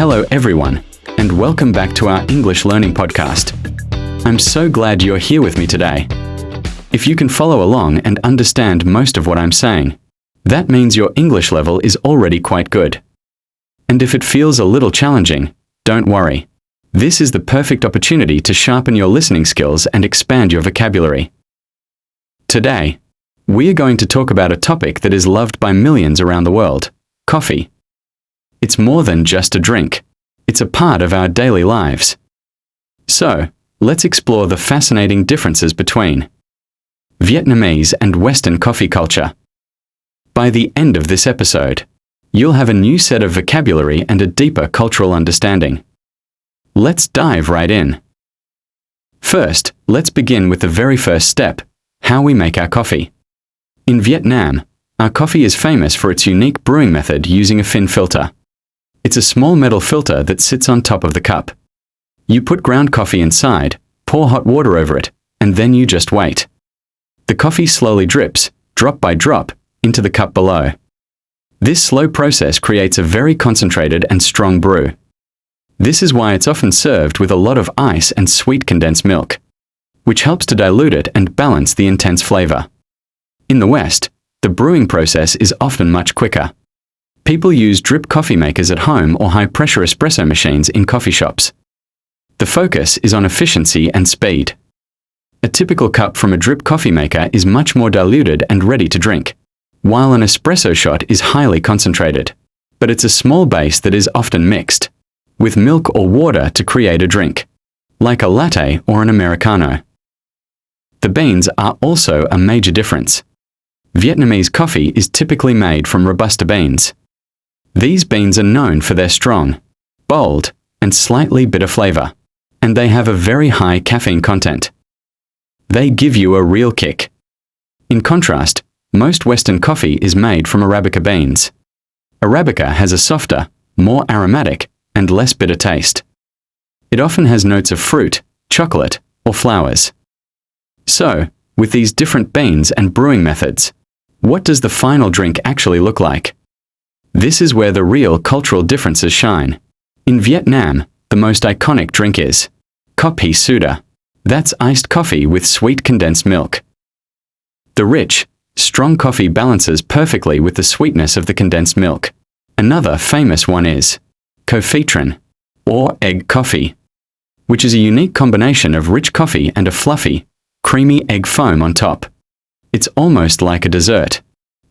Hello everyone, and welcome back to our English Learning Podcast. I'm so glad you're here with me today. If you can follow along and understand most of what I'm saying, that means your English level is already quite good. And if it feels a little challenging, don't worry. This is the perfect opportunity to sharpen your listening skills and expand your vocabulary. Today, we are going to talk about a topic that is loved by millions around the world: coffee. It's more than just a drink. It's a part of our daily lives. So, let's explore the fascinating differences between Vietnamese and Western coffee culture. By the end of this episode, you'll have a new set of vocabulary and a deeper cultural understanding. Let's dive right in. First, let's begin with the very first step: how we make our coffee. In Vietnam, our coffee is famous for its unique brewing method using a Phin filter. It's a small metal filter that sits on top of the cup. You put ground coffee inside, pour hot water over it, and then you just wait. The coffee slowly drips, drop by drop, into the cup below. This slow process creates a very concentrated and strong brew. This is why it's often served with a lot of ice and sweet condensed milk, which helps to dilute it and balance the intense flavor. In the West, the brewing process is often much quicker. People use drip coffee makers at home or high-pressure espresso machines in coffee shops. The focus is on efficiency and speed. A typical cup from a drip coffee maker is much more diluted and ready to drink, while an espresso shot is highly concentrated. But it's a small base that is often mixed with milk or water to create a drink, like a latte or an Americano. The beans are also a major difference. Vietnamese coffee is typically made from Robusta beans. These beans are known for their strong, bold, and slightly bitter flavor, and they have a very high caffeine content. They give you a real kick. In contrast, most Western coffee is made from Arabica beans. Arabica has a softer, more aromatic, and less bitter taste. It often has notes of fruit, chocolate, or flowers. So, with these different beans and brewing methods, what does the final drink actually look like? This is where the real cultural differences shine. In Vietnam, the most iconic drink is coffee soda. That's iced coffee with sweet condensed milk. The rich, strong coffee balances perfectly with the sweetness of the condensed milk. Another famous one is coffeetron, or egg coffee, which is a unique combination of rich coffee and a fluffy, creamy egg foam on top. It's almost like a dessert.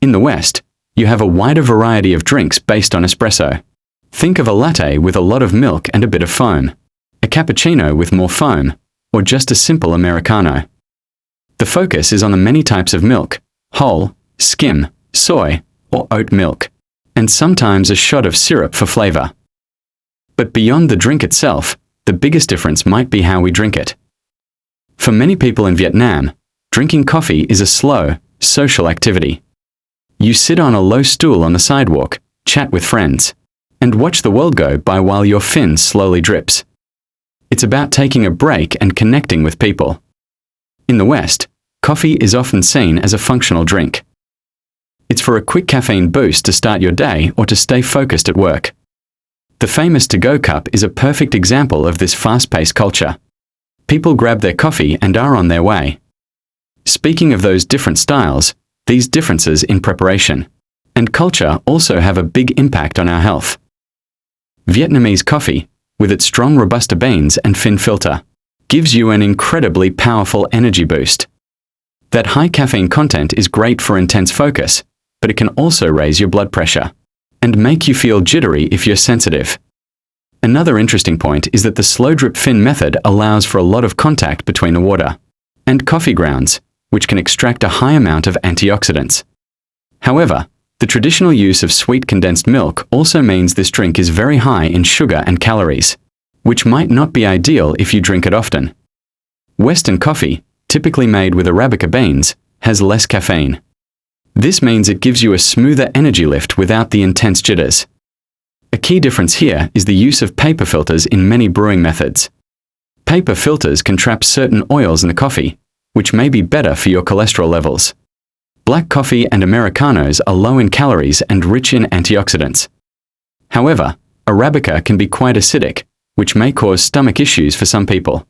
In the West, you have a wider variety of drinks based on espresso. Think of a latte with a lot of milk and a bit of foam, a cappuccino with more foam, or just a simple Americano. The focus is on the many types of milk: whole, skim, soy, or oat milk, and sometimes a shot of syrup for flavor. But beyond the drink itself, the biggest difference might be how we drink it. For many people in Vietnam, drinking coffee is a slow, social activity. You sit on a low stool on the sidewalk, chat with friends, and watch the world go by while your Phin slowly drips. It's about taking a break and connecting with people. In the West, coffee is often seen as a functional drink. It's for a quick caffeine boost to start your day or to stay focused at work. The famous to-go cup is a perfect example of this fast-paced culture. People grab their coffee and are on their way. Speaking of those different styles, these differences in preparation and culture also have a big impact on our health. Vietnamese coffee, with its strong Robusta beans and Phin filter, gives you an incredibly powerful energy boost. That high caffeine content is great for intense focus, but it can also raise your blood pressure and make you feel jittery if you're sensitive. Another interesting point is that the slow drip Phin method allows for a lot of contact between the water and coffee grounds, which can extract a high amount of antioxidants. However, the traditional use of sweet condensed milk also means this drink is very high in sugar and calories, which might not be ideal if you drink it often. Western coffee, typically made with Arabica beans, has less caffeine. This means it gives you a smoother energy lift without the intense jitters. A key difference here is the use of paper filters in many brewing methods. Paper filters can trap certain oils in the coffee, which may be better for your cholesterol levels. Black coffee and Americanos are low in calories and rich in antioxidants. However, Arabica can be quite acidic, which may cause stomach issues for some people.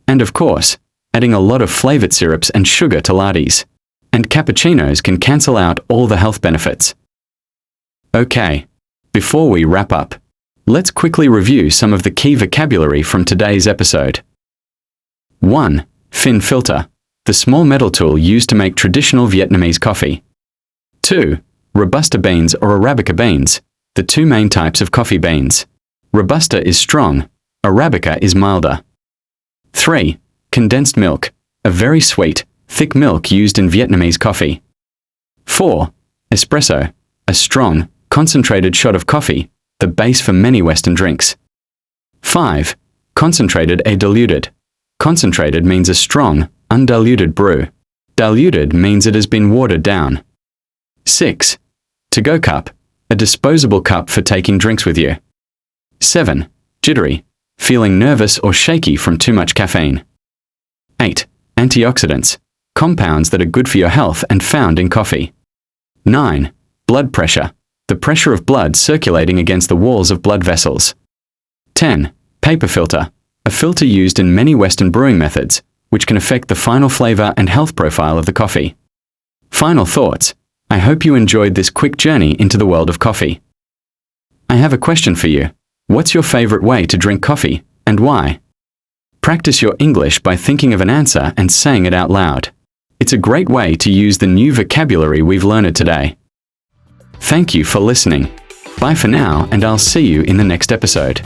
And of course, adding a lot of flavored syrups and sugar to lattes and cappuccinos can cancel out all the health benefits. Okay, before we wrap up, let's quickly review some of the key vocabulary from today's episode. 1. Phin filter, the small metal tool used to make traditional Vietnamese coffee. 2. Robusta beans or Arabica beans, the two main types of coffee beans. Robusta is strong, Arabica is milder. 3. Condensed milk, a very sweet, thick milk used in Vietnamese coffee. 4. Espresso, a strong, concentrated shot of coffee, the base for many Western drinks. 5. Concentrated a diluted. Concentrated means a strong, undiluted brew. Diluted means it has been watered down. 6. To-go cup, a disposable cup for taking drinks with you. 7. Jittery, feeling nervous or shaky from too much caffeine. 8. Antioxidants, compounds that are good for your health and found in coffee. 9. Blood pressure, the pressure of blood circulating against the walls of blood vessels. 10. Paper filter, a filter used in many Western brewing methods, which can affect the final flavor and health profile of the coffee. Final thoughts. I hope you enjoyed this quick journey into the world of coffee. I have a question for you. What's your favorite way to drink coffee, and why? Practice your English by thinking of an answer and saying it out loud. It's a great way to use the new vocabulary we've learned today. Thank you for listening. Bye for now, and I'll see you in the next episode.